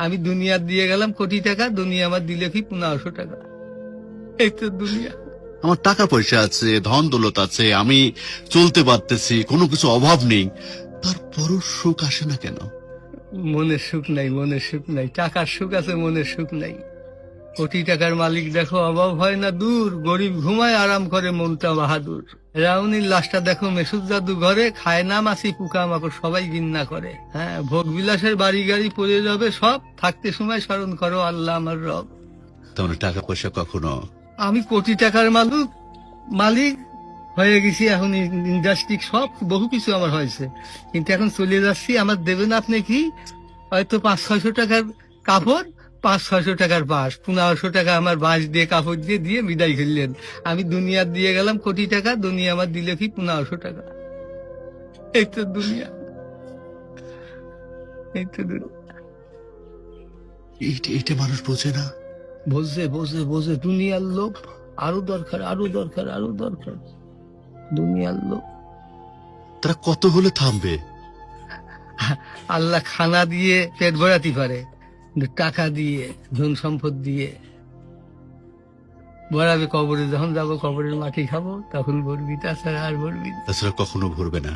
আমি দুনিয়া দিয়ে গেলাম কোটি টাকা, দুনিয়া আমার দিলে কি 1500 টাকা। এই তো দুনিয়া। আমার টাকা পয়সা আছে, ধন দৌলত আছে, আমি চলতে পারতেছি, কোনো কিছু অভাব নেই, তারপরও সুখ আসে না কেন? মনের সুখ নাই, মনের সুখ নাই। টাকার সুখ আছে, মনের সুখ নাই। কোটি টাকার মালিক দেখো অভাব হয় না দূর, গরিব ঘুমায় আরাম করে মনটা বাহাদুর। রাউনির লাশটা দেখো মেসুদ জাদু ঘরে, খায় না মাছি পোকা মাকড় সবাই ঘৃণা করে। হ্যাঁ, ভোগ বিলাসের বাড়ি গাড়ি পড়ে যাবে সব, থাকতে সময় স্মরণ করো আল্লাহ আমার রব। তেমন টাকা পয়সা কখনো আমি কোটি টাকার মালিক হয়ে গেছি, এখন ইন্ডাস্ট্রি সব বহু কিছু আমার হয়েছে, কিন্তু এখন চলে যাচ্ছি। আমার দেবেন আপনি কি হয়তো 500-600 টাকার কাপড়, 500-600 টাকার বাঁশ, 1500 টাকা আমার বাঁশ দিয়ে কাপড় দিয়ে দিয়ে বিদায় করলেন। আমি দুনিয়া দিয়ে গেলাম কোটি টাকা, দুনিয়া আমার দিলে কি 1500 টাকা। এই তো দুনিয়া, এই তো দুনিয়া। এটা মানুষ বোঝে না। বোঝে বোঝে বোঝে, দুনিয়ার লোভ আরো দরকার, আরো দরকার, আরো দরকার, দুনিয়ার লোভ। তারা কত হলে থামবে? আল্লাহ খানা দিয়ে পেট ভরাতে পারে, কিন্তু টাকা দিয়ে, ধন সম্পদ দিয়ে ভরাবে কবরে। যখন যাবো কবরের মাটি খাবো তখন ভরবি, তাছাড়া আর ভরবি না। তাছাড়া কখনো ভরবে না।